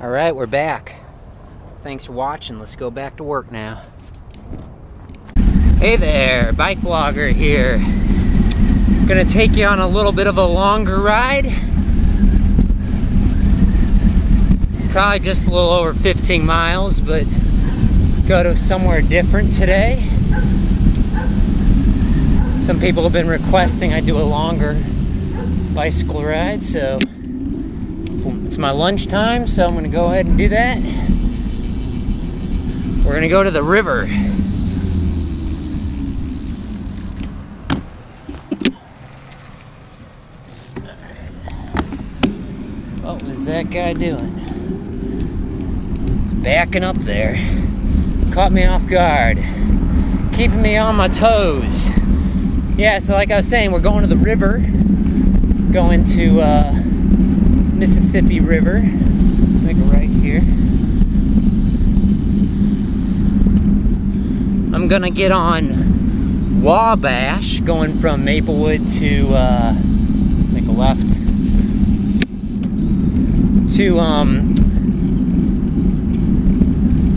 Alright, we're back. Thanks for watching. Let's go back to work now. Hey there, BikeBlogger here. Gonna take you on a little bit of a longer ride. Probably just a little over 15 miles, but go to somewhere different today. Some people have been requesting I do a longer bicycle ride, so it's my lunchtime, so I'm gonna go ahead and do that. We're gonna go to the river. What was that guy doing? He's backing up there. Caught me off guard. Keeping me on my toes. Yeah, so like I was saying, we're going to the river. Going to Mississippi River. Let's make a right here. I'm gonna get on Wabash, going from Maplewood to make a left to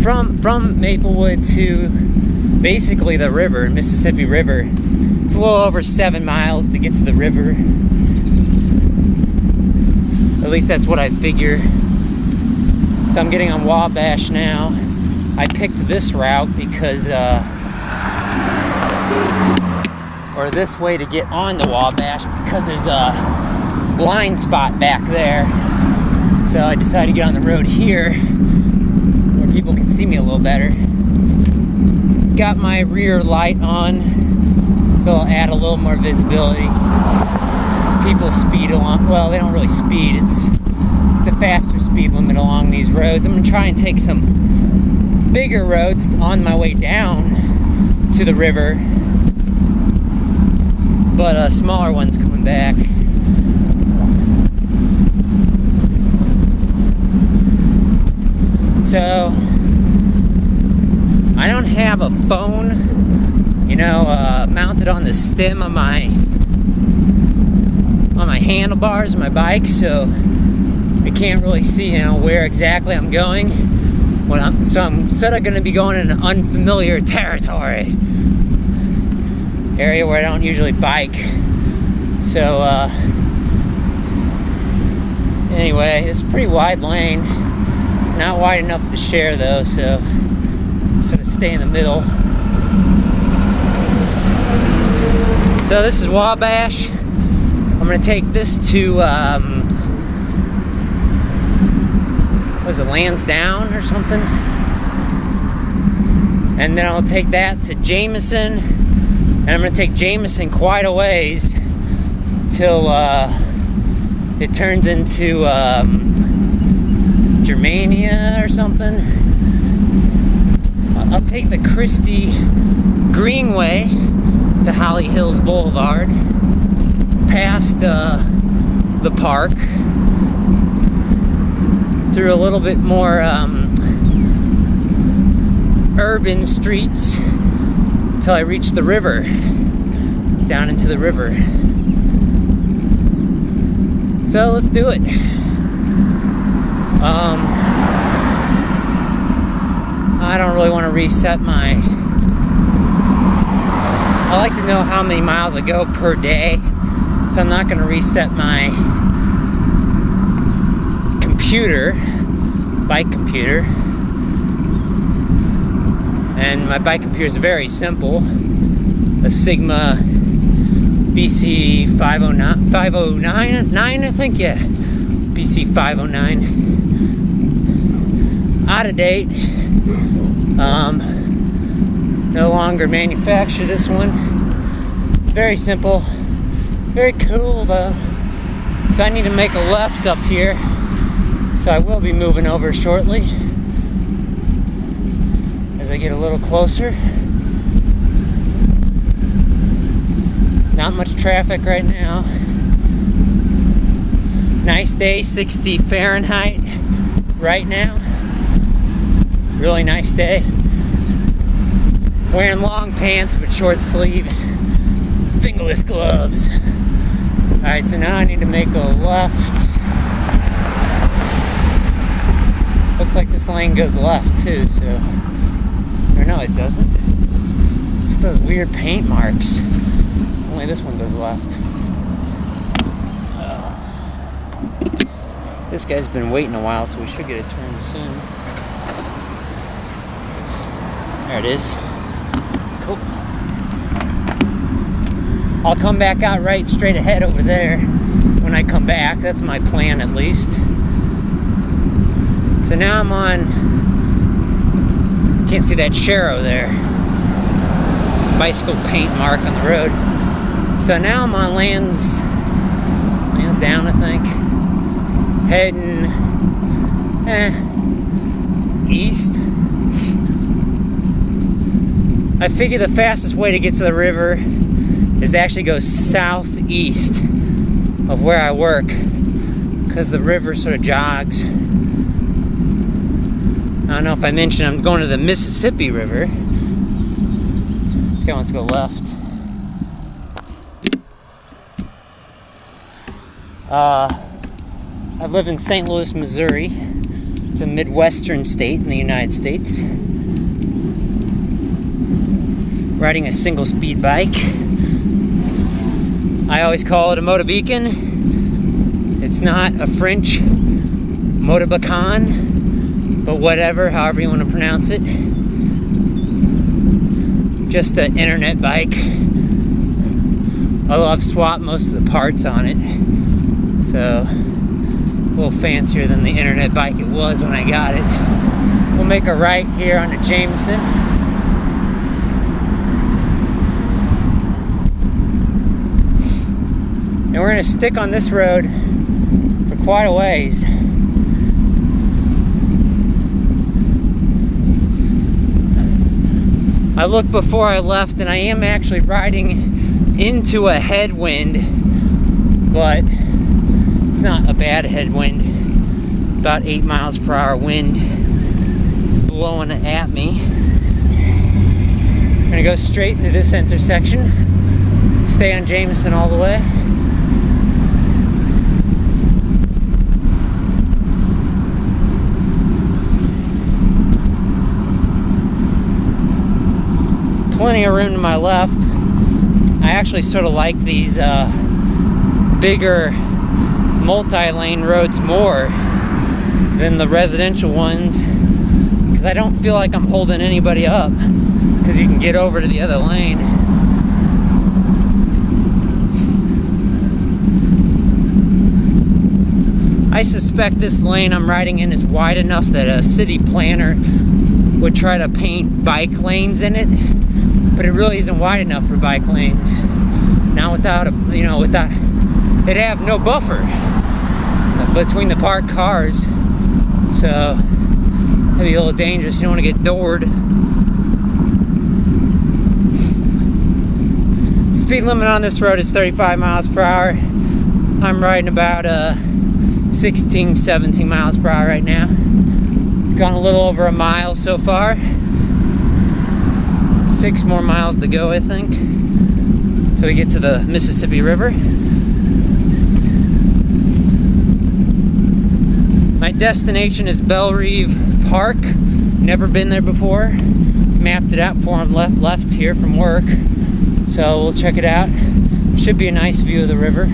from Maplewood to basically the river, Mississippi River. It's a little over 7 miles to get to the river. At least that's what I figure. So I'm getting on Wabash now. I picked this route because, or this way to get on the Wabash because there's a blind spot back there. So I decided to get on the road here where people can see me a little better. Got my rear light on, so I'll add a little more visibility. People speed along, well, they don't really speed, it's a faster speed limit along these roads. I'm gonna try and take some bigger roads on my way down to the river, but smaller ones coming back. So I don't have a phone, you know, mounted on the stem of my handlebars of my bike, so I can't really see, you know, where exactly I'm going. So I'm sort of going to be going in an unfamiliar territory, area where I don't usually bike. So anyway, it's a pretty wide lane, not wide enough to share though, so sort of stay in the middle. So this is Wabash. I'm gonna take this to, was it Lansdowne or something? And then I'll take that to Jamieson, and I'm gonna take Jamieson quite a ways till it turns into Germania or something. I'll take the Christy Greenway to Holly Hills Boulevard, past the park, through a little bit more urban streets until I reach the river, down into the river. So let's do it. I don't really want to reset my, I like to know how many miles I go per day. So I'm not going to reset my computer, bike computer. And my bike computer is very simple. A Sigma BC 509, I think, yeah. BC 509. Out of date. No longer manufacture this one. Very simple. Very cool though. So I need to make a left up here. So I will be moving over shortly as I get a little closer. Not much traffic right now. Nice day, 60 Fahrenheit right now. Really nice day. Wearing long pants but short sleeves. Fingerless gloves. Alright, so now I need to make a left. next lane goes left too, so, or no, it doesn't. It's those weird paint marks. Only this one goes left. This guy's been waiting a while, so we should get a turn soon. There it is. Cool. I'll come back out right straight ahead over there when I come back. That's my plan, at least. So now I'm on, can't see that Shero there. Bicycle paint mark on the road. So now I'm on Lansdowne, I think. Heading east. I figure the fastest way to get to the river is to actually go southeast of where I work, because the river sort of jogs. I don't know if I mentioned I'm going to the Mississippi River. This guy wants to go left. I live in St. Louis, Missouri. It's a Midwestern state in the United States. Riding a single speed bike. I always call it a motobeacon. It's not a French motobeacon, but whatever, however you want to pronounce it. Just an internet bike. Although I've swapped most of the parts on it, so it's a little fancier than the internet bike it was when I got it. We'll make a right here on the Jamieson. And we're going to stick on this road for quite a ways. I looked before I left, and I am actually riding into a headwind, but it's not a bad headwind. About 8 miles per hour wind blowing at me. I'm going to go straight through this intersection, stay on Jamieson all the way. Plenty of room to my left. I actually sort of like these bigger multi-lane roads more than the residential ones, because I don't feel like I'm holding anybody up, because you can get over to the other lane. I suspect this lane I'm riding in is wide enough that a city planner would try to paint bike lanes in it, but it really isn't wide enough for bike lanes. Now without it'd have no buffer between the parked cars, so that'd be a little dangerous. You don't want to get doored. Speed limit on this road is 35 miles per hour. I'm riding about 16, 17 miles per hour right now. Gone a little over a mile so far. 6 more miles to go, I think, till we get to the Mississippi River. My destination is Bellerive Park. Never been there before. Mapped it out before I'm left here from work, so we'll check it out. Should be a nice view of the river.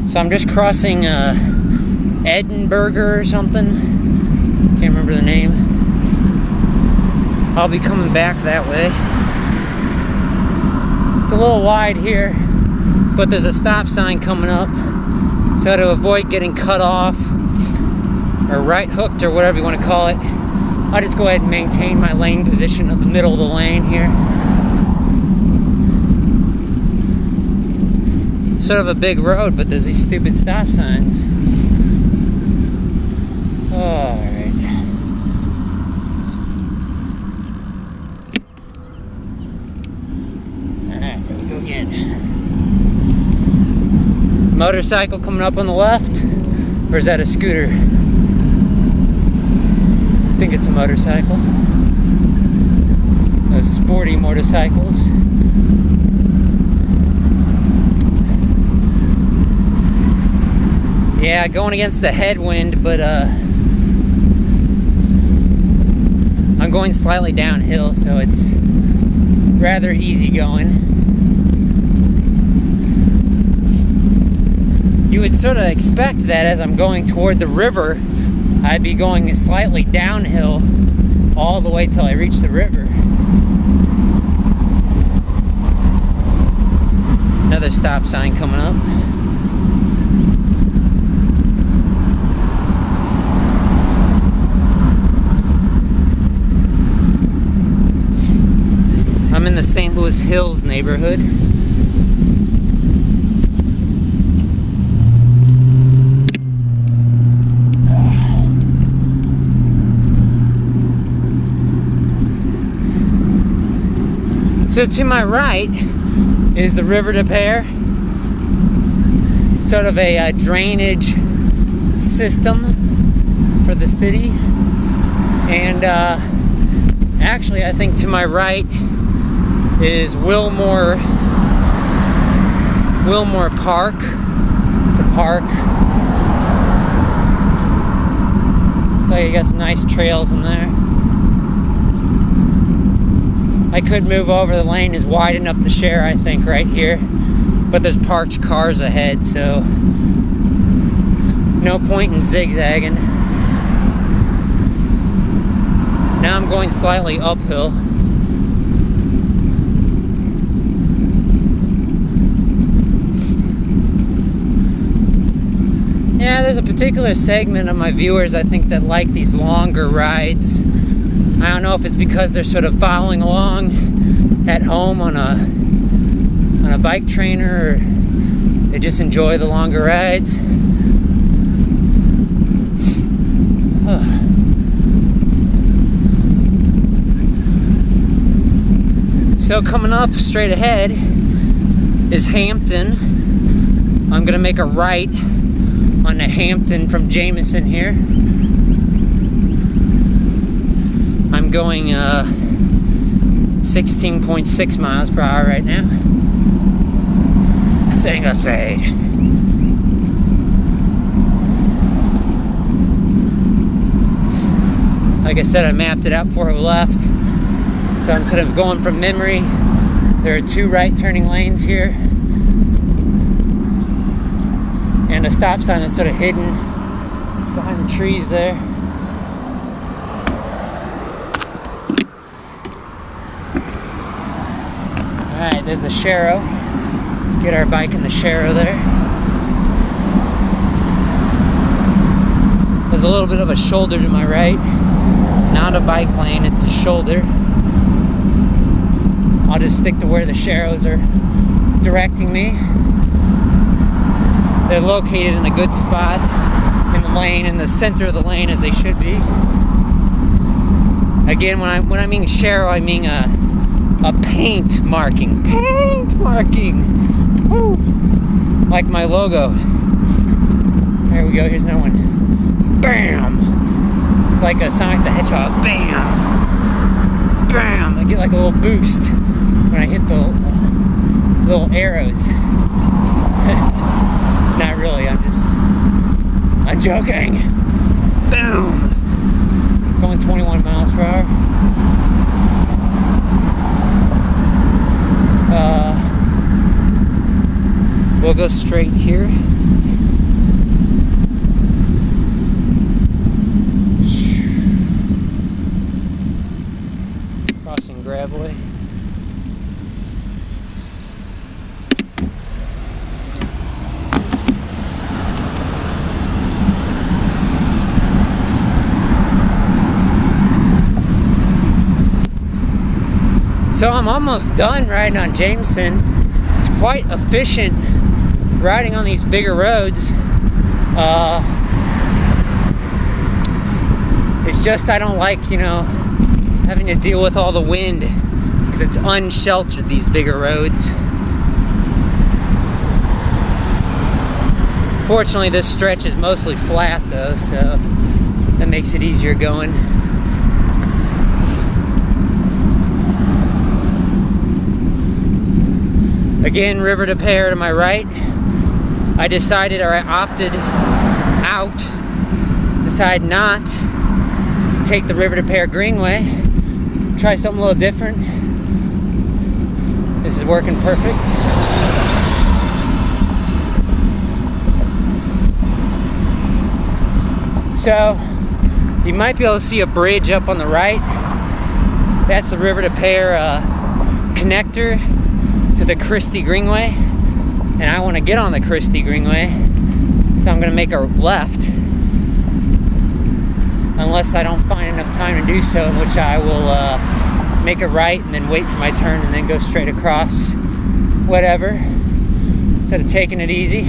So I'm just crossing Eichelberger or something. Can't remember the name. I'll be coming back that way. It's a little wide here, but there's a stop sign coming up. So to avoid getting cut off or right hooked or whatever you want to call it, I'll just go ahead and maintain my lane position of the middle of the lane here. Sort of a big road, but there's these stupid stop signs. Alright. Alright, here we go again. Motorcycle coming up on the left? Or is that a scooter? I think it's a motorcycle. Those sporty motorcycles. Yeah, going against the headwind, but I'm going slightly downhill, so it's rather easy going. You would sort of expect that as I'm going toward the river, I'd be going slightly downhill all the way till I reach the river. Another stop sign coming up. I'm in the St. Louis Hills neighborhood. So to my right is the River de Pere, sort of a drainage system for the city. And actually, I think to my right is Wilmore Park. It's a park. Looks like you got some nice trails in there. I could move over. The lane is wide enough to share, I think, right here. But there's parked cars ahead, so no point in zigzagging. Now I'm going slightly uphill. Yeah, there's a particular segment of my viewers, I think, that like these longer rides. I don't know if it's because they're sort of following along at home on a bike trainer, or they just enjoy the longer rides. So coming up straight ahead is Hampton. I'm gonna make a right on the Hampton from Jamieson here. I'm going 16.6 miles per hour right now. Single speed. Like I said, I mapped it out before we left. So instead of going from memory, there are 2 right turning lanes here. And a stop sign that's sort of hidden behind the trees there. Alright, there's the Sharrow. Let's get our bike in the Sharrow there. There's a little bit of a shoulder to my right. Not a bike lane, it's a shoulder. I'll just stick to where the Sharrows are directing me. They're located in a good spot in the lane, in the center of the lane, as they should be. Again, when I mean Sharrow, I mean a paint marking. Paint marking! Woo! Like my logo. There we go, here's another one. Bam! It's like a Sonic the Hedgehog. Bam! Bam! I get like a little boost when I hit the little arrows. Not really, I'm joking. Boom! Going 21 miles per hour. We'll go straight here. Crossing Gravely. So I'm almost done riding on Jamieson. It's quite efficient riding on these bigger roads. It's just I don't like, having to deal with all the wind because it's unsheltered, these bigger roads. Fortunately, this stretch is mostly flat though, so that makes it easier going. Again, River de Pere to my right. I decided, or I opted out, decide not to take the River to Pear Greenway, try something a little different. This is working perfect. So, you might be able to see a bridge up on the right. That's the River to Pear connector to the Christy Greenway. And I want to get on the Christy Greenway, so I'm going to make a left. Unless I don't find enough time to do so, in which I will make a right and then wait for my turn and then go straight across. Whatever. Instead of taking it easy.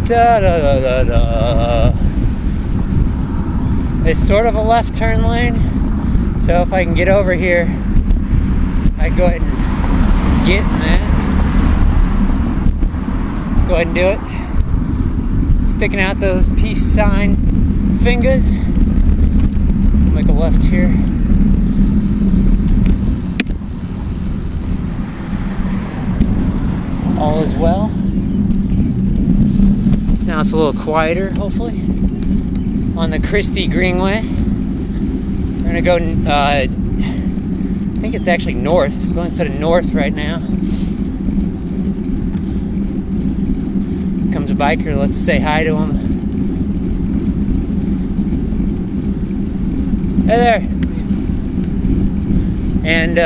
Da, da, da, da, da. It's sort of a left turn lane, so if I can get over here, I go ahead and get in that. Let's go ahead and do it. Sticking out those peace signs fingers. Make a left here. All is well. Now it's a little quieter, hopefully, on the Christy Greenway. We're gonna go, I think it's actually north. We're going instead of north right now. Comes a biker, let's say hi to him. Hey there. And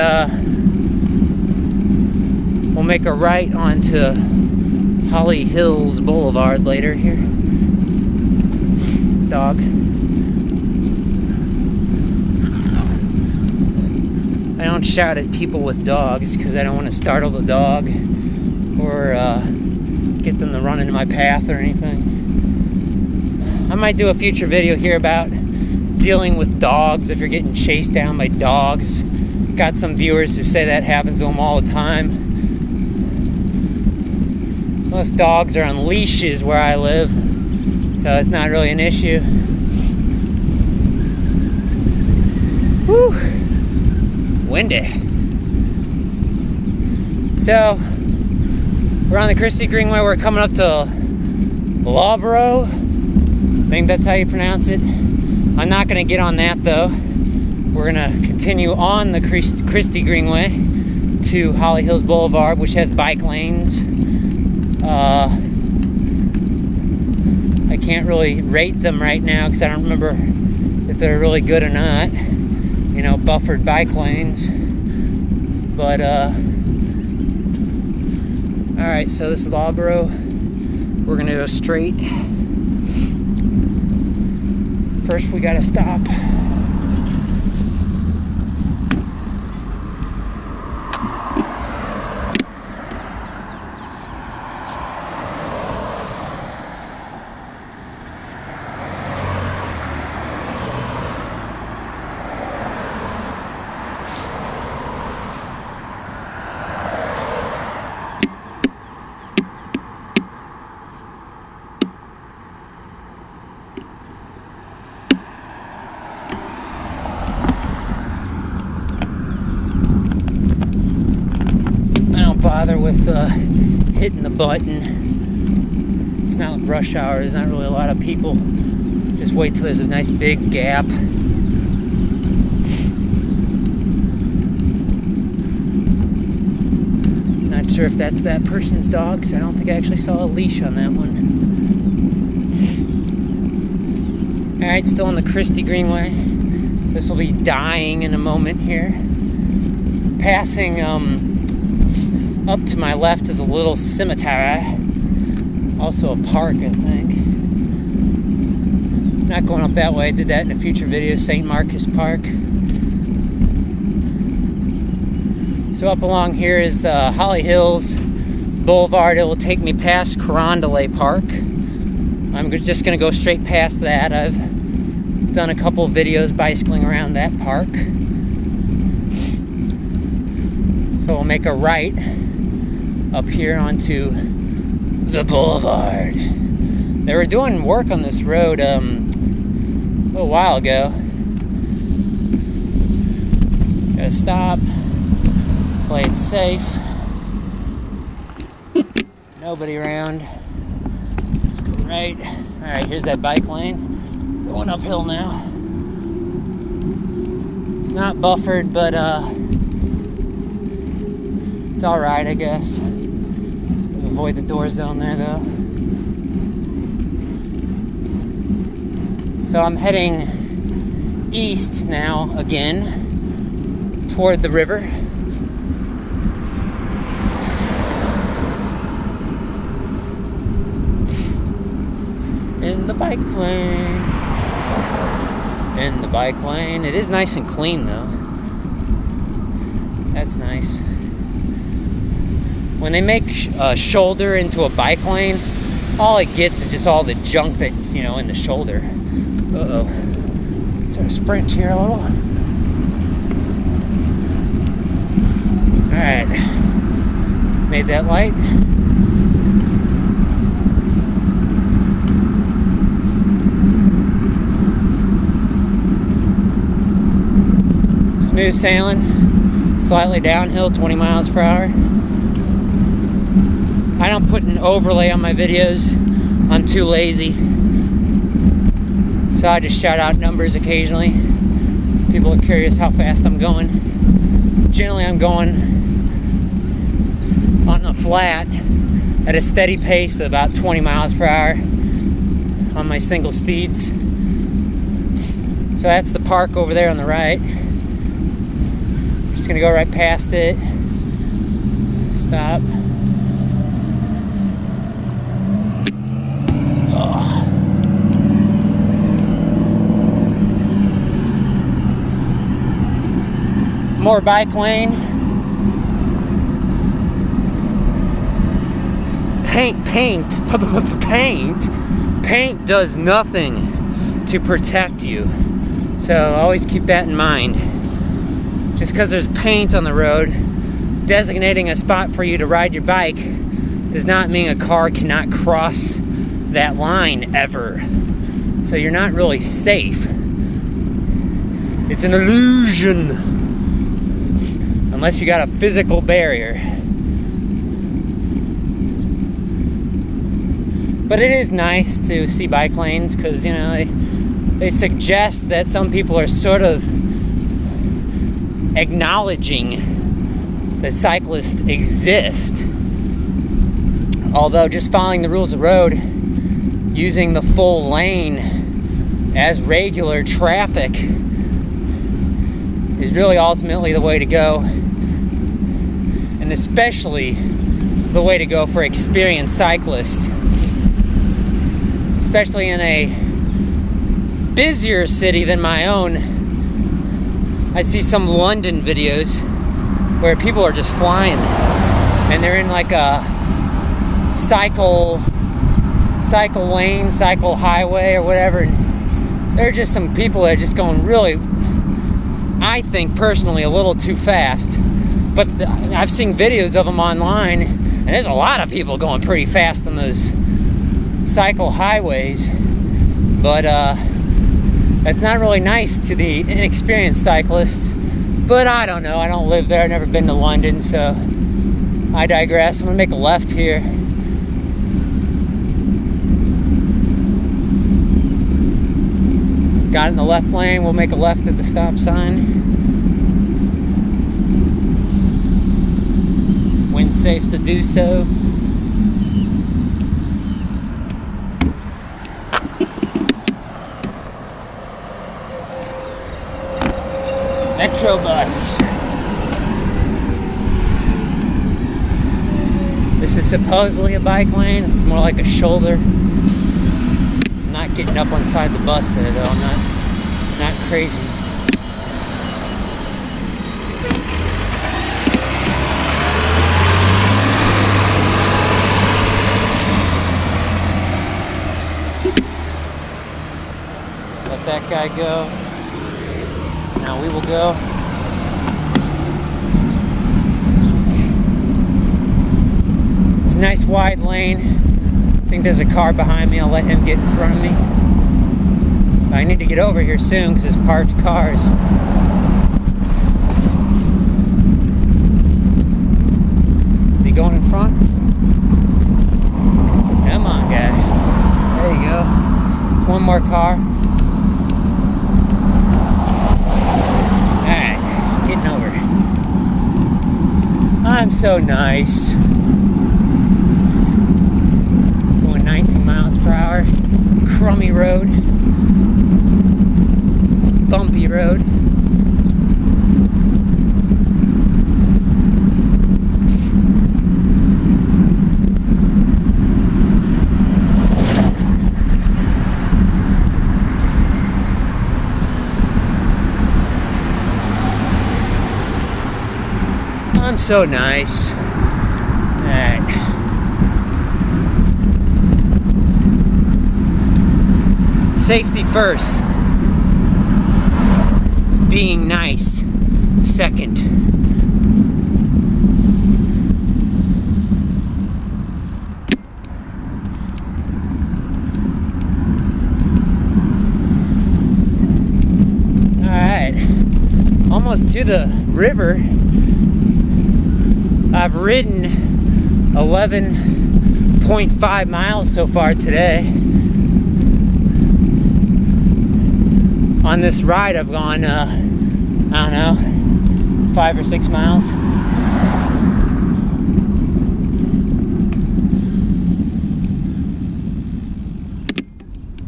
we'll make a right onto Holly Hills Boulevard later here. Dog. I don't shout at people with dogs because I don't want to startle the dog or get them to run into my path or anything. I might do a future video here about dealing with dogs if you're getting chased down by dogs. Got some viewers who say that happens to them all the time. Most dogs are on leashes where I live, so it's not really an issue. Whew. Windy. So, we're on the Christy Greenway. We're coming up to Lawborough. I think that's how you pronounce it. I'm not going to get on that though. We're going to continue on the Christy Greenway to Holly Hills Boulevard, which has bike lanes. I can't really rate them right now because I don't remember if they're really good or not. You know, buffered bike lanes. But, alright, so this is Lawborough. We're gonna go straight. First, we gotta stop. Bother with hitting the button. It's not rush hour, there's not really a lot of people. Just wait till there's a nice big gap. Not sure if that's that person's dog, because I don't think I actually saw a leash on that one. Alright, still on the Christy Greenway. This will be dying in a moment here. Passing up to my left is a little cemetery, also a park, I think. Not going up that way. I did that in a future video. St. Marcus Park. So up along here is Holly Hills Boulevard. It will take me past Carondelet Park. I'm just going to go straight past that. I've done a couple of videos bicycling around that park. So we'll make a right up here onto the boulevard. They were doing work on this road a little while ago. Gotta stop, play it safe. Nobody around. Let's go right. Alright, here's that bike lane. Going uphill now. It's not buffered, but it's alright, I guess. Let's avoid the door zone there, though. So I'm heading east now again toward the river. In the bike lane. In the bike lane. It is nice and clean though. That's nice. When they make a shoulder into a bike lane, all it gets is just all the junk that's, you know, in the shoulder. Uh-oh. Sort of sprint here a little. Alright. Made that light. Smooth sailing. Slightly downhill, 20 miles per hour. I don't put an overlay on my videos. I'm too lazy. So I just shout out numbers occasionally. People are curious how fast I'm going. Generally I'm going on the flat at a steady pace of about 20 miles per hour on my single speeds. So that's the park over there on the right. Just gonna go right past it. Stop. More bike lane. Paint does nothing to protect you. So always keep that in mind. Just because there's paint on the road, designating a spot for you to ride your bike does not mean a car cannot cross that line ever. So you're not really safe. It's an illusion. Unless you got a physical barrier. But it is nice to see bike lanes because, you know, they suggest that some people are sort of acknowledging that cyclists exist. Although just following the rules of the road, using the full lane as regular traffic is really ultimately the way to go. And especially the way to go for experienced cyclists. Especially in a busier city than my own. I see some London videos where people are just flying and they're in like a cycle lane, cycle highway or whatever, and there are just some people that are just going really, I think personally, a little too fast. But I've seen videos of them online, and there's a lot of people going pretty fast on those cycle highways. But that's not really nice to the inexperienced cyclists. But I don't know. I don't live there. I've never been to London, so I digress. I'm going to make a left here. Got in the left lane. We'll make a left at the stop sign. When safe to do so. Metro bus. This is supposedly a bike lane. It's more like a shoulder. I'm not getting up on side the bus there though. I'm not crazy. Let that guy go. Now we will go. It's a nice wide lane. think there's a car behind me. I'll let him get in front of me. I need to get over here soon because there's parked cars. Is he going in front? Come on, guy. There you go. There's one more car. Alright, getting over. I'm so nice. Going 19 miles per hour. Crummy road. Bumpy road. I'm so nice. Alright. Safety first. Being nice second. Alright. Almost to the river. I've ridden 11.5 miles so far today. On this ride I've gone, I don't know, 5 or 6 miles.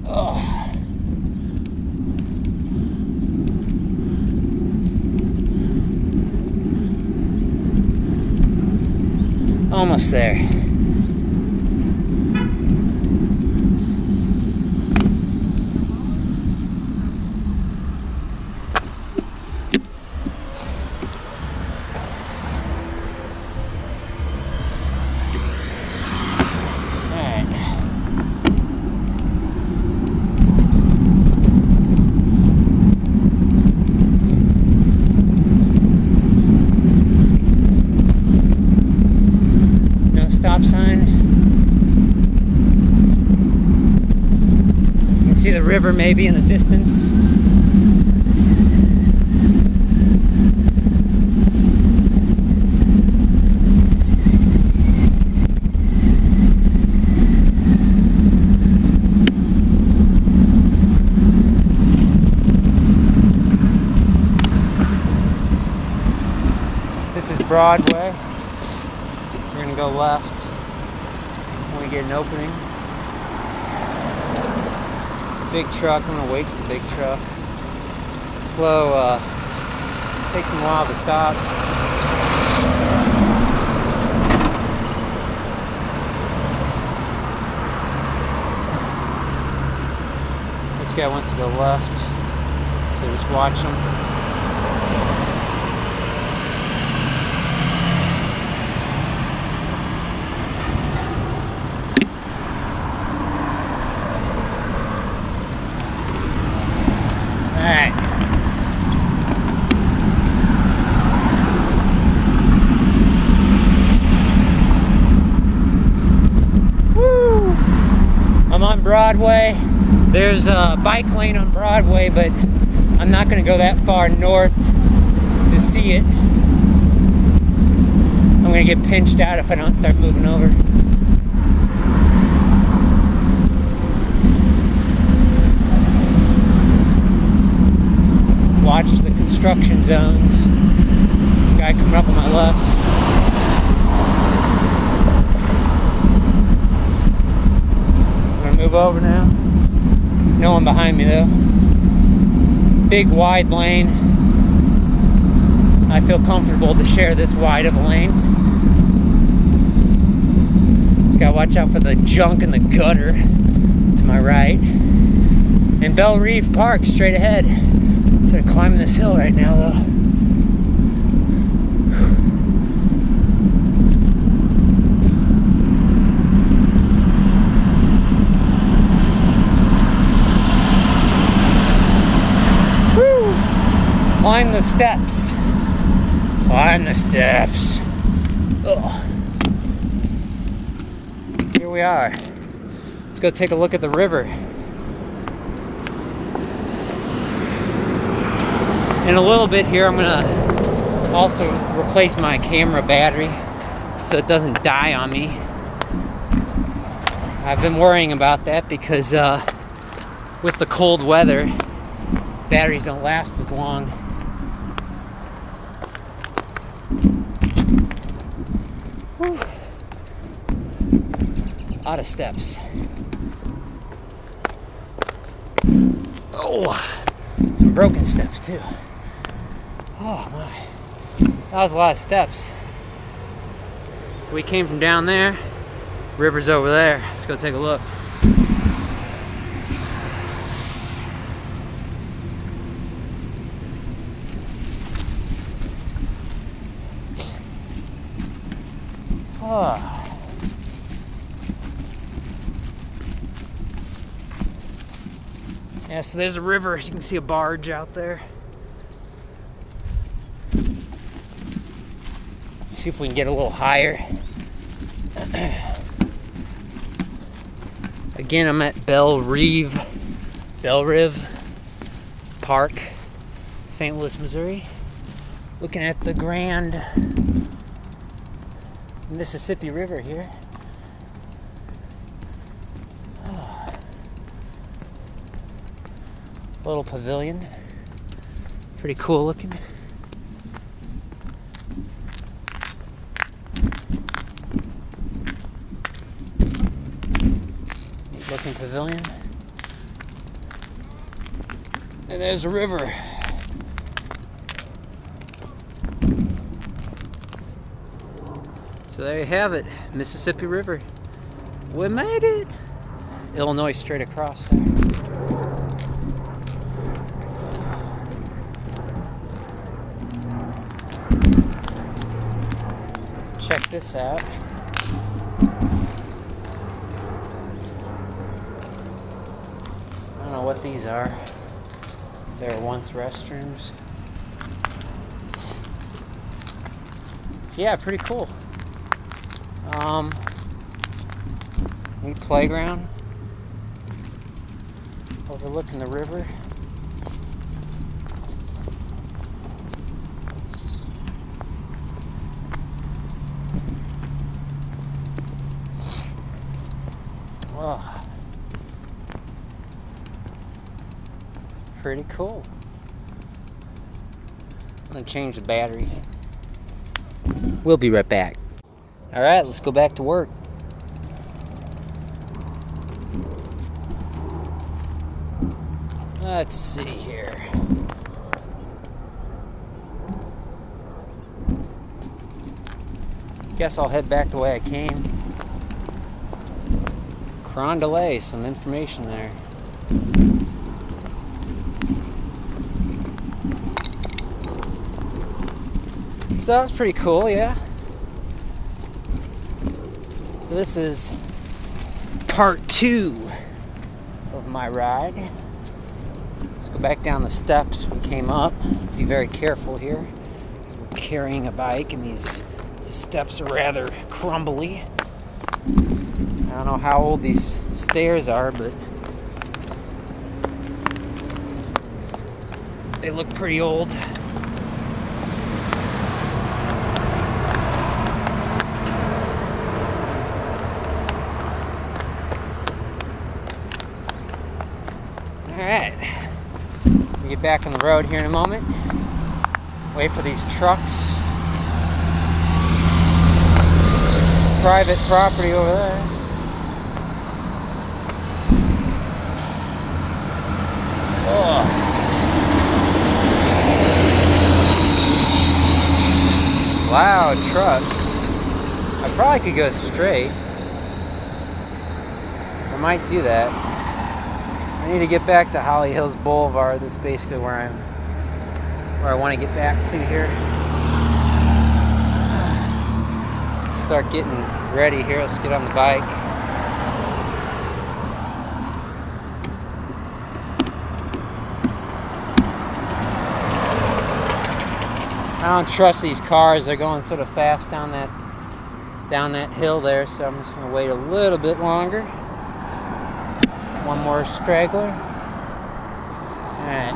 Oh. Almost there. Stop sign. You can see the river maybe in the distance. This is Broadway. We're gonna go left when we get an opening. Big truck, I'm gonna wait for the big truck. Slow, takes them a while to stop. This guy wants to go left, so just watch him. Alright. Woo! I'm on Broadway. There's a bike lane on Broadway, but I'm not going to go that far north to see it. I'm going to get pinched out if I don't start moving over. Watch the construction zones. Guy coming up on my left. I'm gonna move over now. No one behind me though. Big wide lane. I feel comfortable to share this wide of a lane. Just gotta watch out for the junk in the gutter to my right. And Bellerive Park straight ahead. Sort of climbing this hill right now though. Woo! Climb the steps. Climb the steps. Ugh. Here we are. go take a look at the river. In a little bit here, I'm gonna also replace my camera battery so it doesn't die on me. I've been worrying about that because with the cold weather, batteries don't last as long. Whew. A lot of steps. Oh, some broken steps too. Oh my, that was a lot of steps. So we came from down there, river's over there. Let's go take a look. Oh. Yeah, so there's a river. You can see a barge out there. See if we can get a little higher. Again, I'm at Bellerive Park, St. Louis, Missouri. Looking at the Grand Mississippi River here. Oh. Little pavilion. Pretty cool looking. Neat looking pavilion. And there's a river. So there you have it, Mississippi River. We made it. Illinois straight across there. Let's check this out. I don't know what these are. They were once restrooms. So yeah, pretty cool. Neat playground overlooking the river. Oh, pretty cool. I'm gonna change the battery. We'll be right back. All right, let's go back to work. Let's see here. Guess I'll head back the way I came. Carondelet, some information there. So that's pretty cool, yeah. So this is part 2 of my ride. Let's go back down the steps we came up. Be very careful here, because we're carrying a bike and these steps are rather crumbly. I don't know how old these stairs are, but they look pretty old. Alright, we'll get back on the road here in a moment. Wait for these trucks. Private property over there. Oh. Loud truck. I probably could go straight. I might do that. I need to get back to Holly Hills Boulevard. That's basically where I want to get back to here. Start getting ready here. Let's get on the bike. I don't trust these cars. They're going sort of fast down that hill there, so I'm just going to wait a little bit longer. One more straggler. Alright.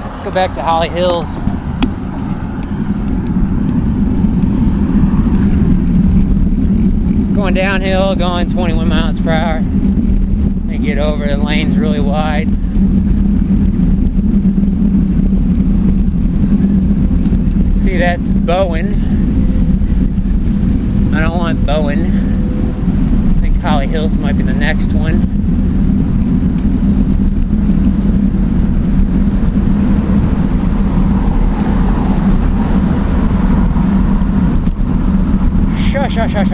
Let's go back to Holly Hills. Going downhill, going 21 miles per hour. And get over, the lane's really wide. See, that's Bowen. I don't want Bowen. I think Holly Hills might be the next one. Shush. That's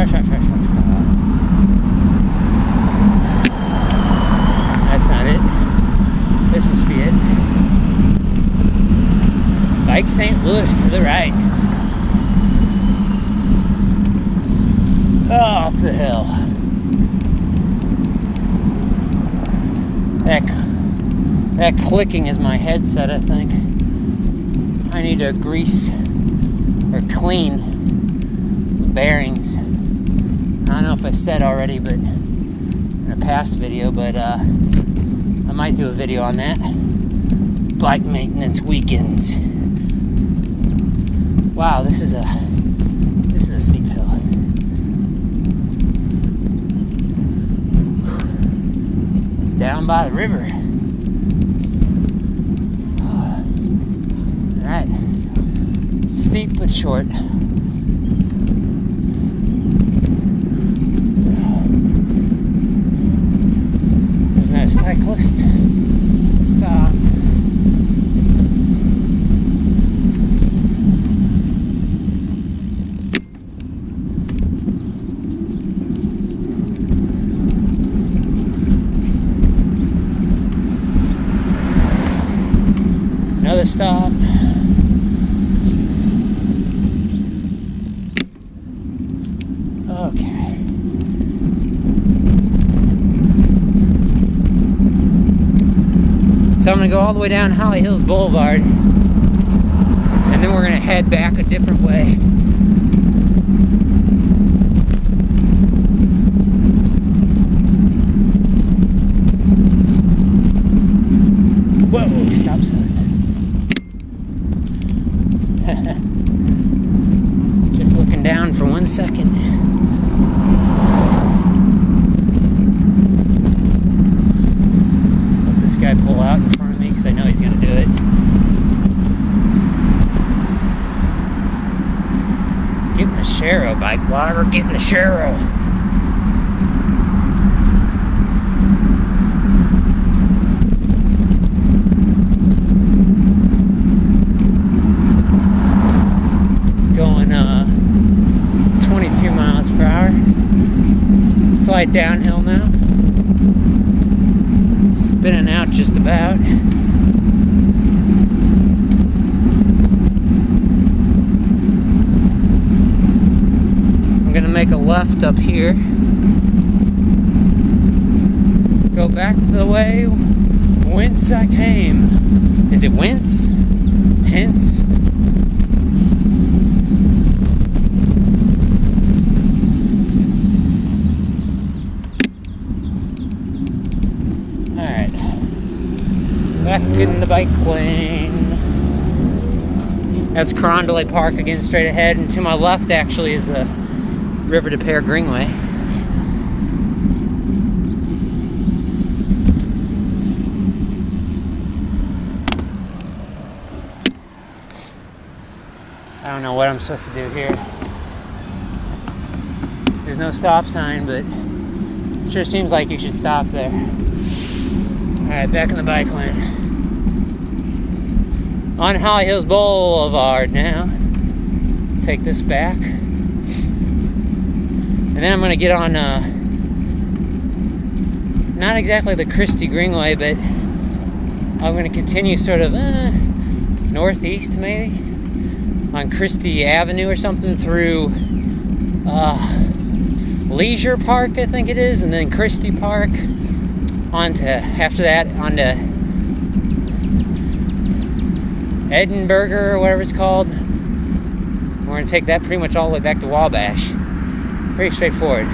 not it. This must be it. Bike St. Louis to the right. Off the hill. That clicking is my headset, I think. I need to grease or clean the bearings. I don't know if I said already, but in a past video, but I might do a video on that. Bike maintenance weekends. Wow, this is a steep hill. It's down by the river. Alright. Steep but short. Isn't that a cyclist? Stop. Another stop. Okay. So I'm going to go all the way down Holly Hills Boulevard, and then we're going to head back a different way. Whoa, stop sign. Just looking down for 1 second. Let this guy pull out in front of me because I know he's going to do it. Get in the Shero, BikeBlogger. Get in the Shero. Going 22 miles per hour. Slight downhill now. Spinning out just about. I'm gonna make a left up here. Go back the way whence I came. Is it whence? Hence? Alright. Back in the bike lane. That's Carondelet Park again, straight ahead. And to my left, actually, is the River to Pear Greenway. I don't know what I'm supposed to do here. There's no stop sign, but it sure seems like you should stop there. Alright, back in the bike lane. On Holly Hills Boulevard now. Take this back. And then I'm going to get on, not exactly the Christy Greenway, but I'm going to continue sort of northeast maybe, on Christy Avenue or something through Leisure Park, I think it is, and then Christy Park, after that, onto Eichelberger or whatever it's called. We're going to take that pretty much all the way back to Wabash. Pretty straightforward.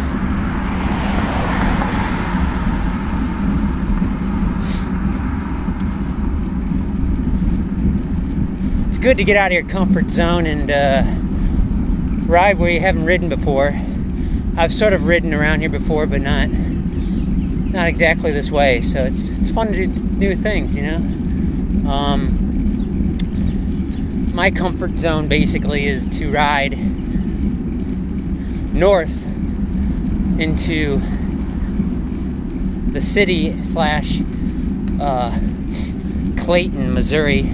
good to get out of your comfort zone and ride where you haven't ridden before. I've sort of ridden around here before, but not exactly this way. So it's fun to do new things, you know. My comfort zone basically is to ride north into the city slash Clayton, Missouri,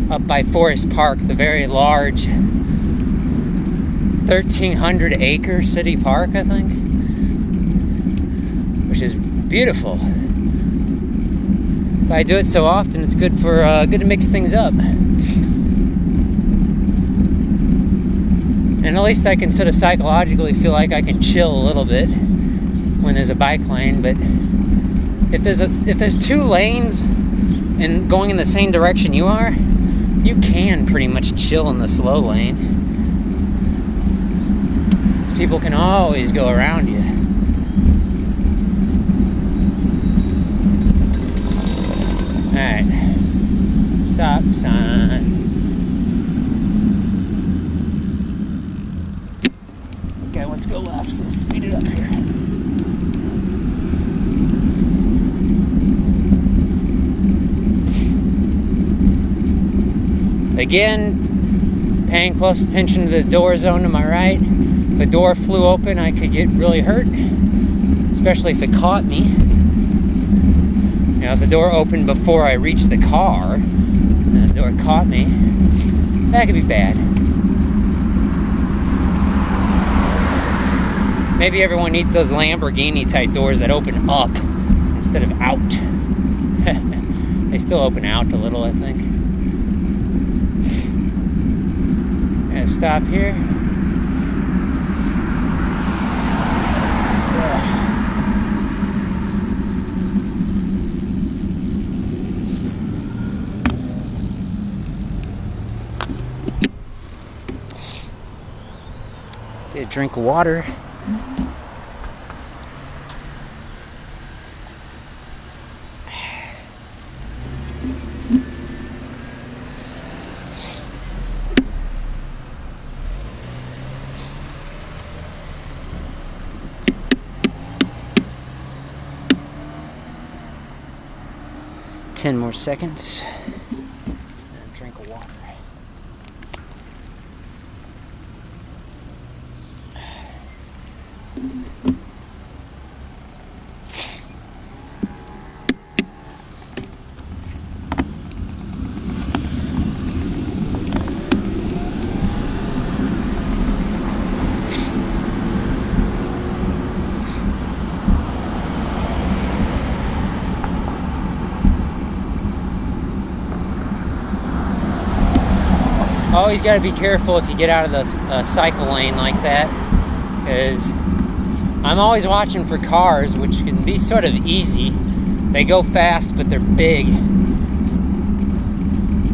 up by Forest Park, the very large 1,300 acre city park, I think, which is beautiful. But I do it so often, it's good to mix things up. And at least I can sort of psychologically feel like I can chill a little bit when there's a bike lane. But if there's two lanes and going in the same direction you are, you can pretty much chill in the slow lane. Because people can always go around you. Alright. Stop sign. Okay, let's go left, so speed it up here. Again, paying close attention to the door zone to my right. If a door flew open, I could get really hurt, especially if it caught me. You know, if the door opened before I reached the car, and the door caught me, that could be bad. Maybe everyone needs those Lamborghini type doors that open up instead of out. They still open out a little, I think. Gonna stop here. Get a drink of water. Ten more seconds. And a drink of water. Always got to be careful if you get out of the cycle lane like that, because I'm always watching for cars, which can be sort of easy. They go fast, but they're big.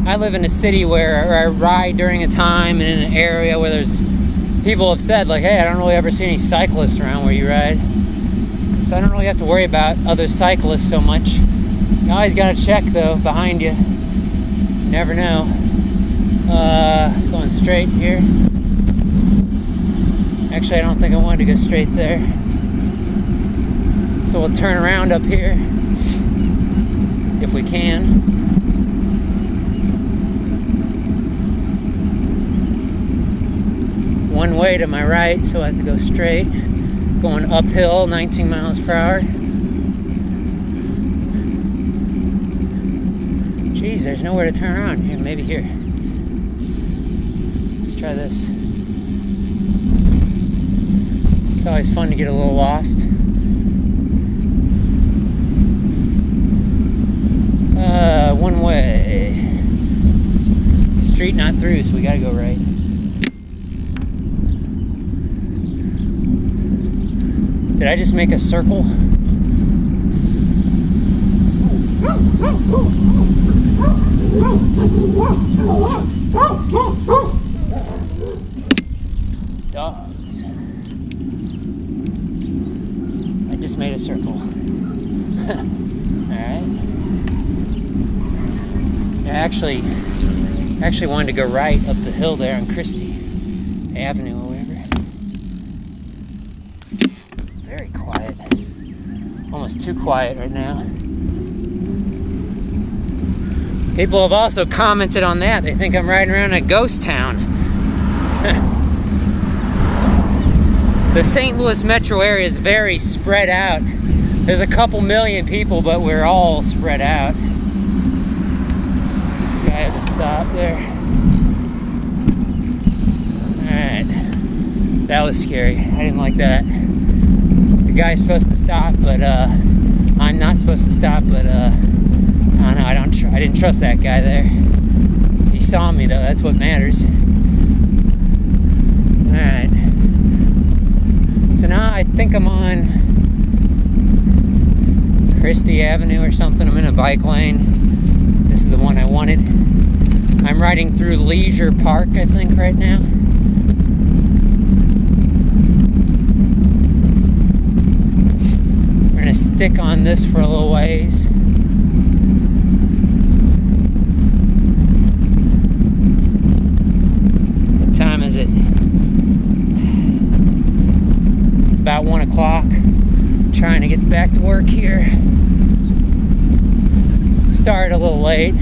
I live in a city where I ride during a time and in an area where there's people have said, like, hey, I don't really ever see any cyclists around where you ride, so I don't really have to worry about other cyclists so much. You always got to check though behind you. You never know. Going straight here. Actually, I don't think I wanted to go straight there. So we'll turn around up here if we can. One way to my right, so I have to go straight. Going uphill, 19 miles per hour. Geez, there's nowhere to turn around here. Maybe here. Try this. It's always fun to get a little lost. One way. Street not through, so we gotta go right. Did I just make a circle? Dogs. I just made a circle. Alright. Actually, Actually wanted to go right up the hill there on Christy Avenue or whatever. Very quiet. Almost too quiet right now. People have also commented on that. They think I'm riding around a ghost town. The St. Louis metro area is very spread out. There's a couple million people, but we're all spread out. Guy has a stop there. Alright. That was scary. I didn't like that. The guy's supposed to stop, but I'm not supposed to stop, but I don't know, I didn't trust that guy there. He saw me though, that's what matters. Alright. So now I think I'm on Christy Avenue or something. I'm in a bike lane. This is the one I wanted. I'm riding through Leisure Park, I think, right now. We're gonna stick on this for a little ways. What time is it? It's about 1 o'clock. Trying to get back to work here. Started a little late.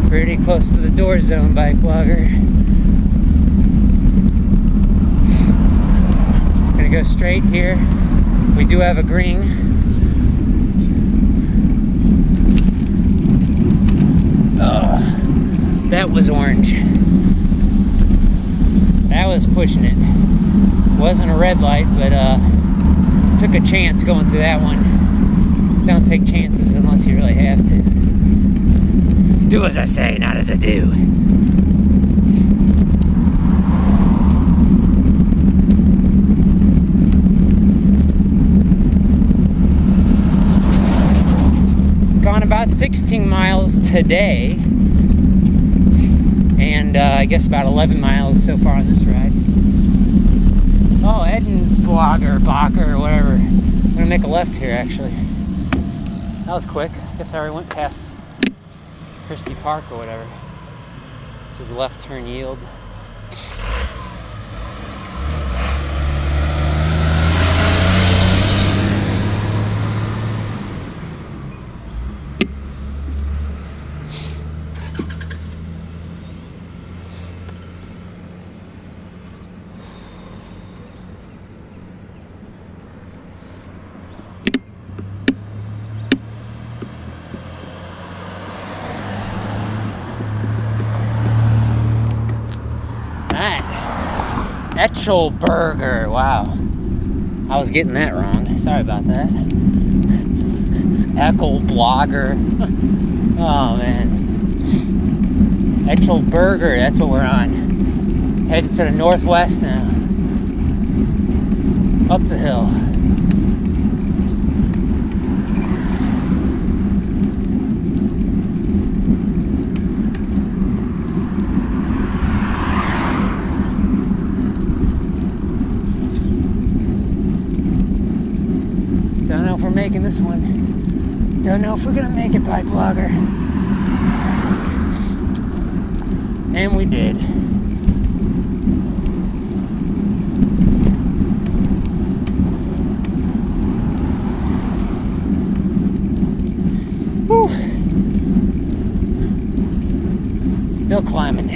Pretty close to the door zone, BikeBlogger. Gonna go straight here. We do have a green. Oh, that was orange. That was pushing it. Wasn't a red light, but took a chance going through that one. Don't take chances unless you really have to. Do as I say, not as I do. Gone about 16 miles today. And I guess about 11 miles so far on this ride. Oh, Eichelberger, Bacher, or whatever. I'm gonna make a left here, actually. That was quick. I guess I already went past Christy Park or whatever. This is left turn yield. Eichelberger, wow. I was getting that wrong. Sorry about that. Eichelberger. Oh, man. Eichelberger, that's what we're on. Heading sort of northwest now. Up the hill. Don't know if we're making this one. Don't know if we're gonna make it, BikeBlogger. And we did. Whew. Still climbing.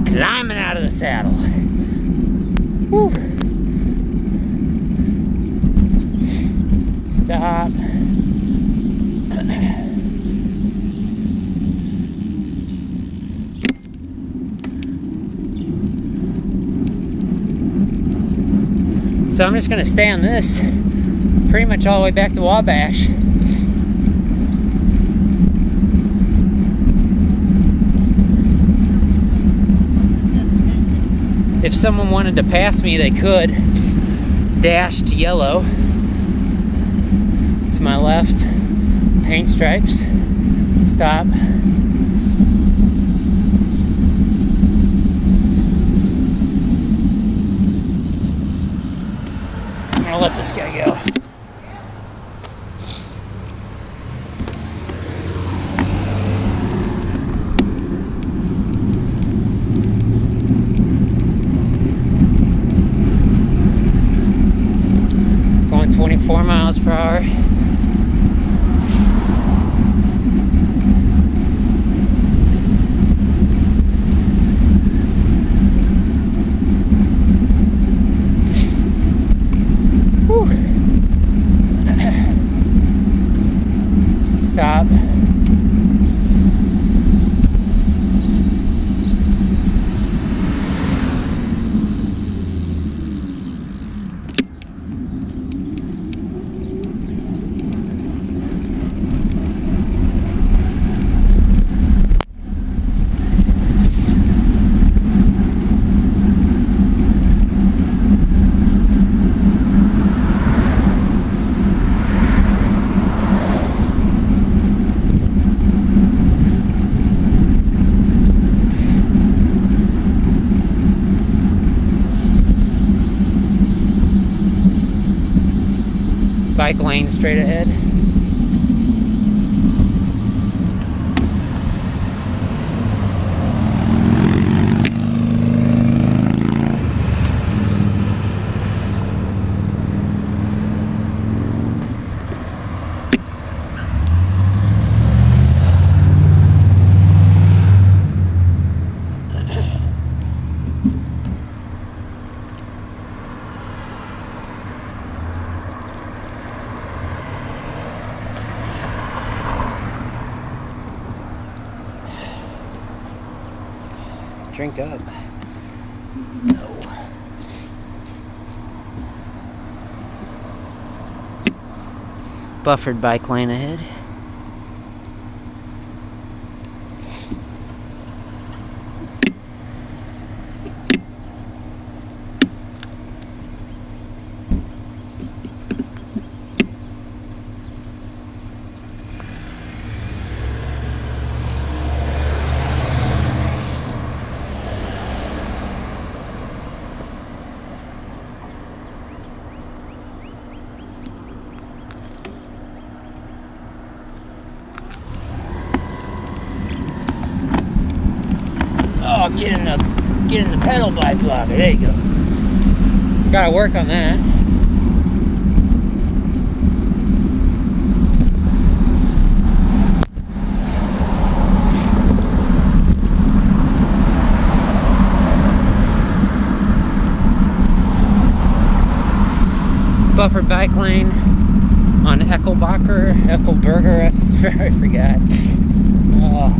Climbing out of the saddle. Whew. Stop. So I'm just going to stay on this pretty much all the way back to Wabash. If someone wanted to pass me, they could. Dashed yellow. It's to my left, paint stripes. Stop. I'm gonna let this guy go. Going 24 miles per hour. Stop. Bike lane straight ahead. Drink up. No. Buffered bike lane ahead. Oh, get in the pedal BikeBlogger. There you go. Gotta work on that. Buffered bike lane on Eichelberger, I forgot. Oh.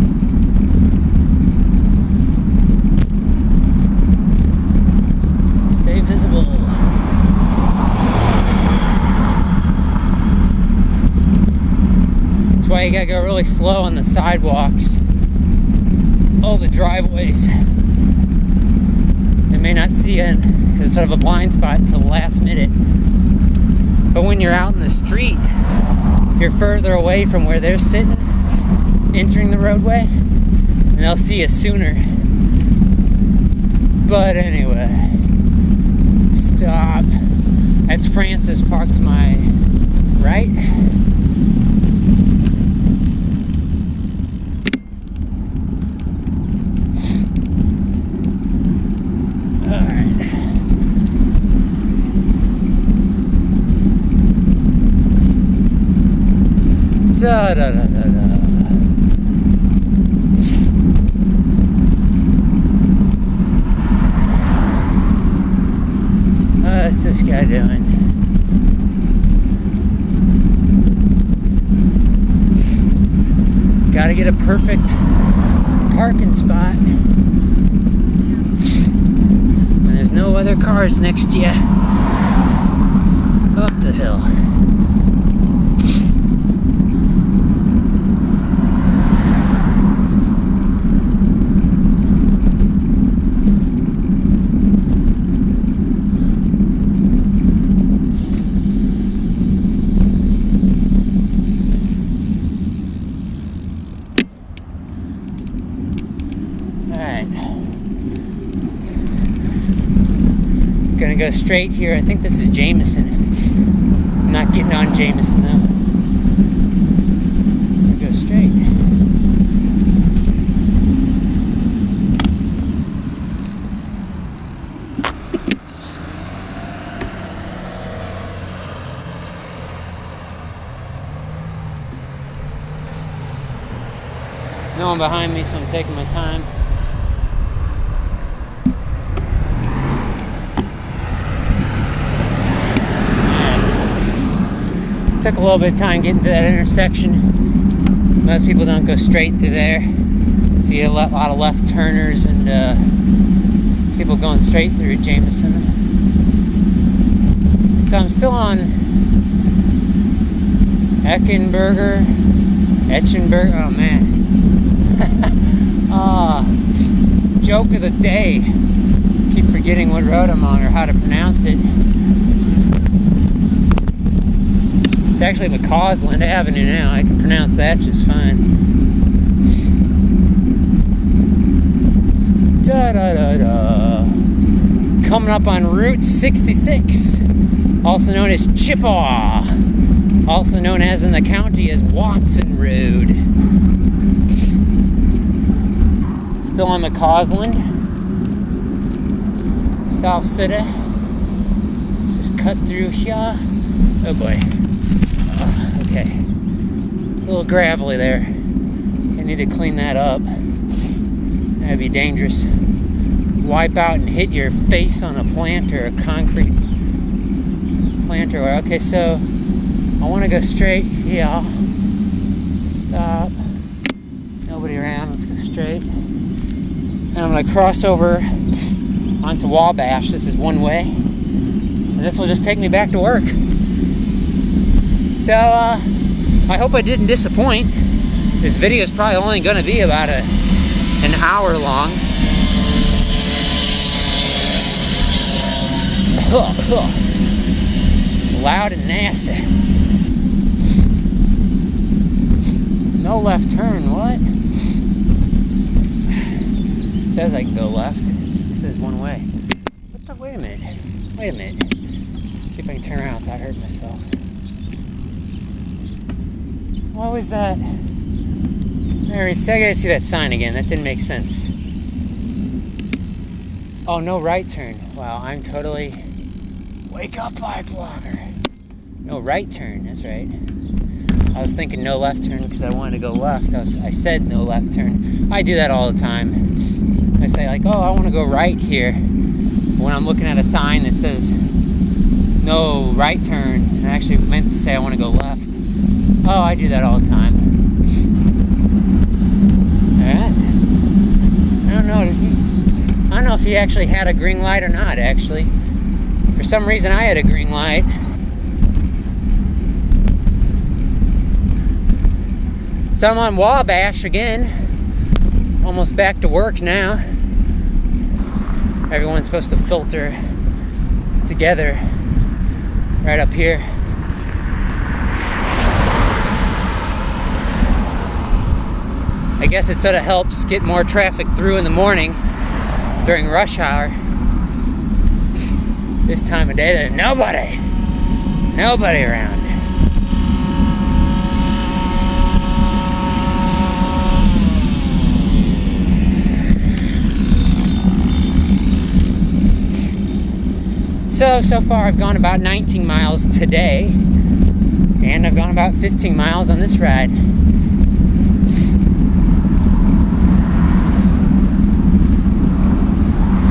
Stay visible. That's why you gotta go really slow on the sidewalks. All the driveways. They may not see it because it's sort of a blind spot until the last minute. But when you're out in the street, you're further away from where they're sitting, entering the roadway, and they'll see you sooner. But anyway. Stop. That's Francis parked to my right. Alright. Da da da da da. What's this guy doing? Gotta get a perfect parking spot when there's no other cars next to you. Up the hill. Gonna go straight here. I think this is Jamieson. I'm not getting on Jamieson though. Gonna go straight. There's no one behind me, so I'm taking my time. Took a little bit of time getting to that intersection. Most people don't go straight through there. So you get a lot of left turners and people going straight through Jamieson. So I'm still on Eichelberger. Oh man. Joke of the day. Keep forgetting what road I'm on or how to pronounce it. It's actually McCausland Avenue now. I can pronounce that just fine. Da-da-da-da. Coming up on Route 66, also known as Chippewa, also known as in the county as Watson Road. Still on McCausland, South City. Let's just cut through here. Oh boy. Okay, it's a little gravelly there. I need to clean that up. That'd be dangerous. Wipe out and hit your face on a planter, a concrete planter. Okay, so I want to go straight. Yeah. Stop. Nobody around. Let's go straight. And I'm going to cross over onto Wabash. This is one way. And this will just take me back to work. So, I hope I didn't disappoint. This video is probably only going to be about an hour long. Loud and nasty. No left turn, what? It says I can go left. It says one way. What the, wait a minute. Let's see if I can turn around without hurting myself. What was that? There, I gotta see that sign again. That didn't make sense. Oh, no right turn. Wow, I'm totally... Wake up, BikeBlogger. No right turn, that's right. I was thinking no left turn because I wanted to go left. I said no left turn. I do that all the time. I say like, oh, I want to go right here. When I'm looking at a sign that says no right turn, and I actually meant to say I want to go left. Oh, I do that all the time. Alright. I don't know if he actually had a green light or not, actually. For some reason, I had a green light. So I'm on Wabash again. Almost back to work now. Everyone's supposed to filter together right up here. I guess it sort of helps get more traffic through in the morning during rush hour. This time of day, there's nobody around. So far I've gone about 19 miles today, and I've gone about 15 miles on this ride.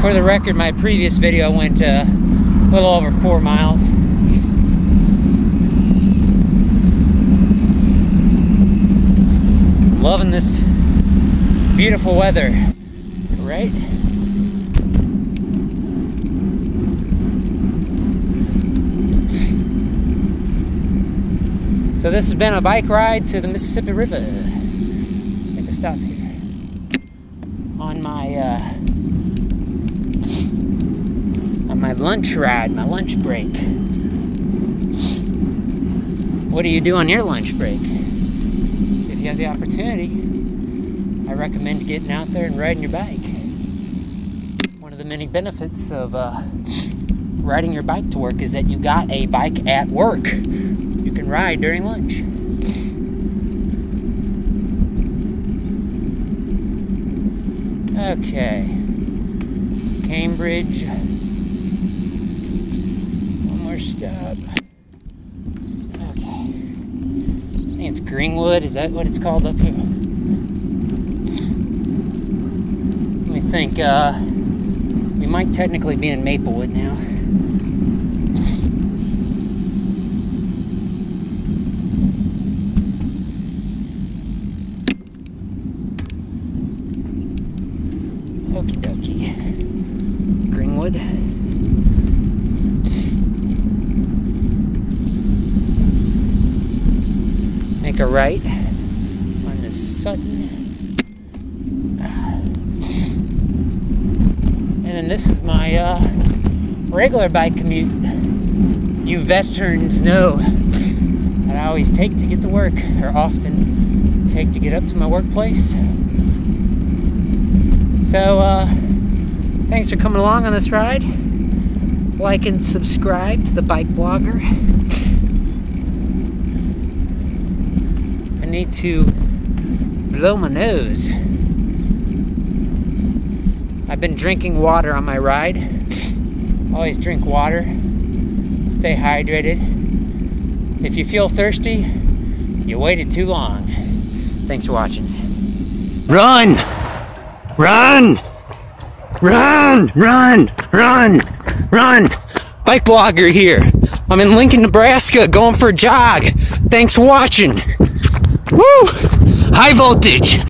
For the record, my previous video went a little over 4 miles. Loving this beautiful weather, right? So this has been a bike ride to the Mississippi River. Let's make a stop here. On my lunch ride, my lunch break. What do you do on your lunch break? If you have the opportunity, I recommend getting out there and riding your bike. One of the many benefits of riding your bike to work is that you got a bike at work. You can ride during lunch. Okay. Cambridge. One more stop. Okay. I think it's Greenwood. Is that what it's called up here? Let me think. We might technically be in Maplewood now. Okie dokie. Greenwood. Make a right on the Sutton. And then this is my regular bike commute. You veterans know that I always take to get to work, or often take to get up to my workplace. So, thanks for coming along on this ride. Like and subscribe to the BikeBlogger. I need to blow my nose. I've been drinking water on my ride. Always drink water. Stay hydrated. If you feel thirsty, you waited too long. Thanks for watching. Run! Run! Run! Run! Run! Run! BikeBlogger here. I'm in Lincoln, Nebraska, going for a jog. Thanks for watching. Woo! High voltage.